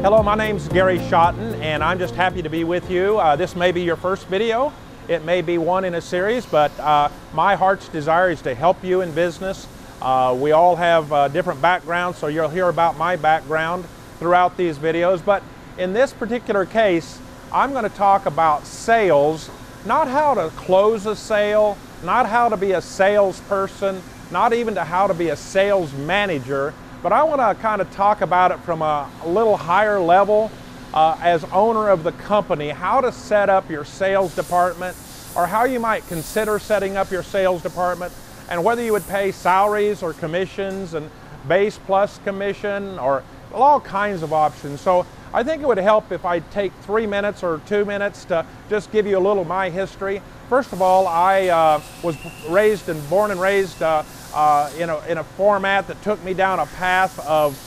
Hello, my name's Gary Schotten, and I'm just happy to be with you. This may be your first video. It may be one in a series, but my heart's desire is to help you in business. We all have different backgrounds, so you'll hear about my background throughout these videos. But in this particular case, I'm going to talk about sales, not how to close a sale, not how to be a salesperson, not even to how to be a sales manager, but I want to kind of talk about it from a little higher level as owner of the company, how to set up your sales department, or how you might consider setting up your sales department, and whether you would pay salaries or commissions and base plus commission or all kinds of options. So I think it would help if I take 3 minutes or 2 minutes to just give you a little of my history. First of all, I was born and raised in a format that took me down a path of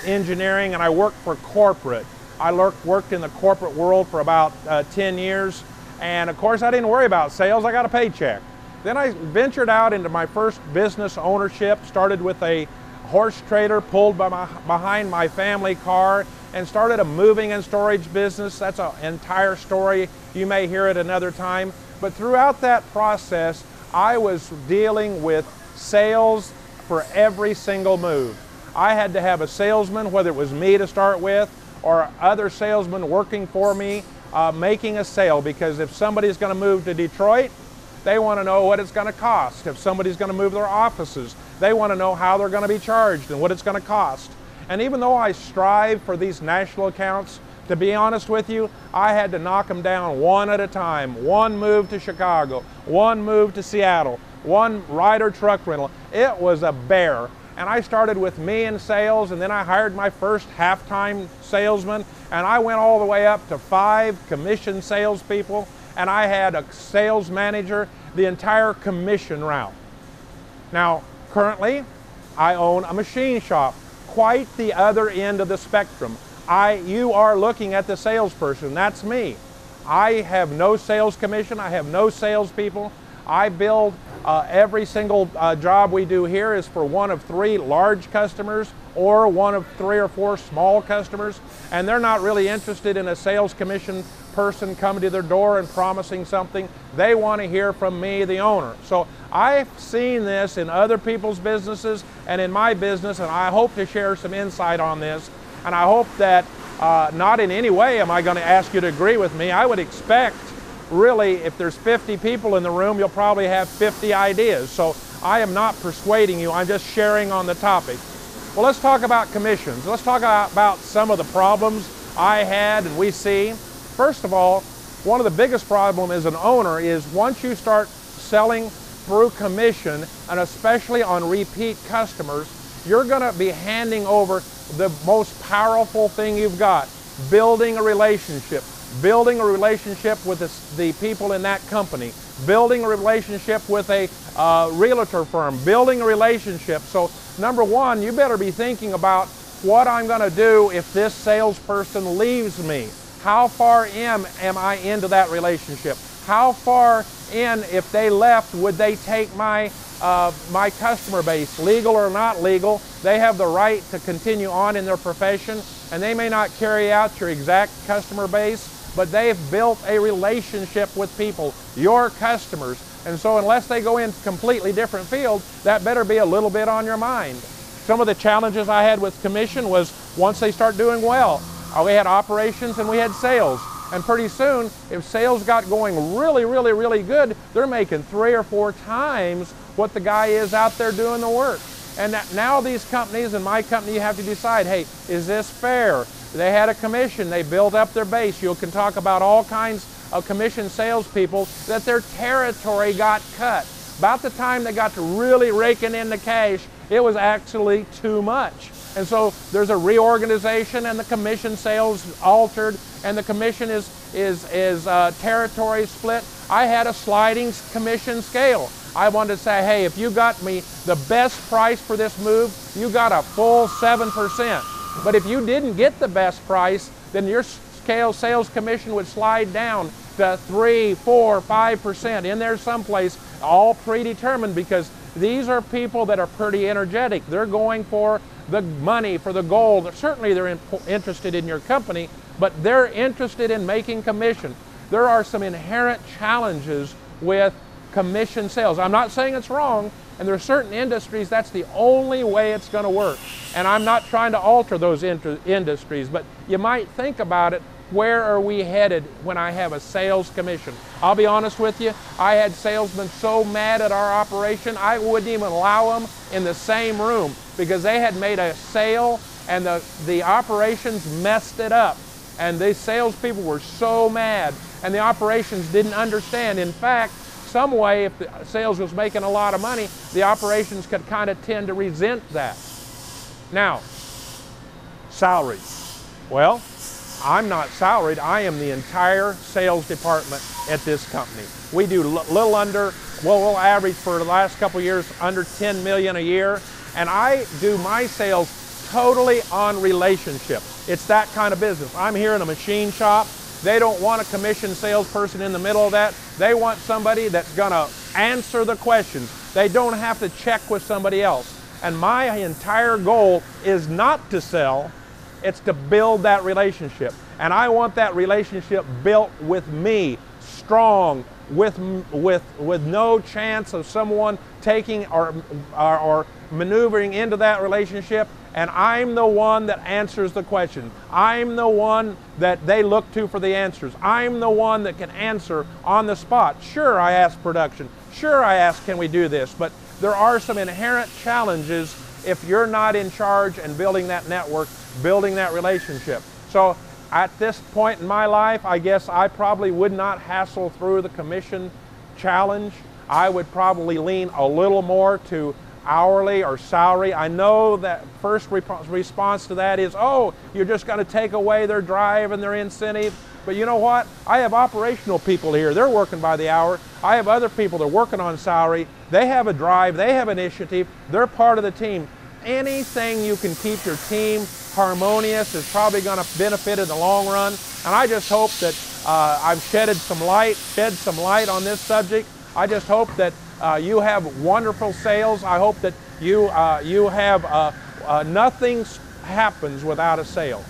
engineering, and I worked for corporate. I worked in the corporate world for about 10 years, and of course I didn't worry about sales. I got a paycheck. Then I ventured out into my first business ownership, started with a horse trailer pulled behind my family car, and started a moving and storage business. That's an entire story. You may hear it another time. But throughout that process, I was dealing with sales for every single move. I had to have a salesman, whether it was me to start with or other salesmen working for me, making a sale, because if somebody's going to move to Detroit, they want to know what it's going to cost. If somebody's going to move their offices, they want to know how they're going to be charged and what it's going to cost. And even though I strive for these national accounts, to be honest with you, I had to knock them down one at a time. One move to Chicago, one move to Seattle, one Ryder truck rental. It was a bear. And I started with me in sales, and then I hired my first half-time salesman, and I went all the way up to 5 commission salespeople, and I had a sales manager, the entire commission route. Now, currently, I own a machine shop, quite the other end of the spectrum. You are looking at the salesperson. That's me. I have no sales commission. I have no salespeople. I build every single job we do here is for one of 3 large customers or one of 3 or 4 small customers, and they're not really interested in a sales commission person coming to their door and promising something. They want to hear from me, the owner. So I've seen this in other people's businesses and in my business, and I hope to share some insight on this. And I hope that not in any way am I going to ask you to agree with me. I would expect, really, if there's 50 people in the room, you'll probably have 50 ideas. So I am not persuading you, I'm just sharing on the topic. Well, let's talk about commissions. Let's talk about some of the problems I had and we see. First of all, one of the biggest problems as an owner is once you start selling through commission, and especially on repeat customers, you're going to be handing over the most powerful thing you've got, building a relationship. Building a relationship with the people in that company, building a relationship with a realtor firm, building a relationship. So number one, you better be thinking about what I'm going to do if this salesperson leaves me. How far in am I into that relationship? How far in, if they left, would they take my customer base, legal or not legal? They have the right to continue on in their profession, and they may not carry out your exact customer base, but they've built a relationship with people, your customers. And so unless they go in completely different fields, that better be a little bit on your mind. Some of the challenges I had with commission was once they start doing well, we had operations and we had sales. And pretty soon, if sales got going really, really, really good, they're making 3 or 4 times what the guy is out there doing the work. And now these companies, and my company, you have to decide, hey, is this fair? They had a commission, they built up their base. You can talk about all kinds of commission salespeople that their territory got cut. About the time they got to really raking in the cash, it was actually too much. And so there's a reorganization, and the commission sales altered, and the commission is territory split. I had a sliding commission scale. I wanted to say, hey, if you got me the best price for this move, you got a full 7%. But if you didn't get the best price, then your sales commission would slide down to 3, 4, 5% in there someplace, all predetermined, because These are people that are pretty energetic. They're going for the money, for the gold. Certainly they're interested in your company, but they're interested in making commission. There are some inherent challenges with commission sales. I'm not saying it's wrong, and there are certain industries that's the only way it's going to work. And I'm not trying to alter those industries, but you might think about it. Where are we headed when I have a sales commission? I'll be honest with you, I had salesmen so mad at our operation, I wouldn't even allow them in the same room because they had made a sale and the operations messed it up. And these salespeople were so mad, and the operations didn't understand. In fact, some way, if the sales was making a lot of money, the operations could kind of tend to resent that. Now, salary. Well, I'm not salaried. I am the entire sales department at this company. We do little under, well, we'll average for the last couple of years under 10 million a year, and I do my sales totally on relationship. It's that kind of business. I'm here in a machine shop. They don't want a commission salesperson in the middle of that. They want somebody that's going to answer the questions. They don't have to check with somebody else. And my entire goal is not to sell. It's to build that relationship. And I want that relationship built with me, strong, with no chance of someone taking or maneuvering into that relationship. And I'm the one that answers the question. I'm the one that they look to for the answers. I'm the one that can answer on the spot. Sure, I ask production. Sure, I ask, can we do this? But there are some inherent challenges if you're not in charge and building that network, building that relationship. So at this point in my life, I guess I probably would not hassle through the commission challenge. I would probably lean a little more to hourly or salary. I know that first response to that is, oh, you're just going to take away their drive and their incentive. But you know what? I have operational people here. They're working by the hour. I have other people that are working on salary. They have a drive. They have initiative. They're part of the team. Anything you can keep your team harmonious is probably going to benefit in the long run. And I just hope that I've shed some light on this subject. I just hope that you have wonderful sales. I hope that you have nothing happens without a sale.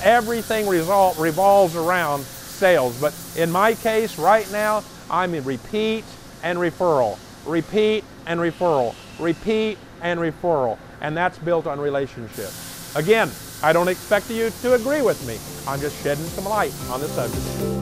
Everything revolves around sales. But in my case, right now, I'm in repeat and referral, repeat and referral, repeat and referral. And that's built on relationship. Again, I don't expect you to agree with me. I'm just shedding some light on the subject.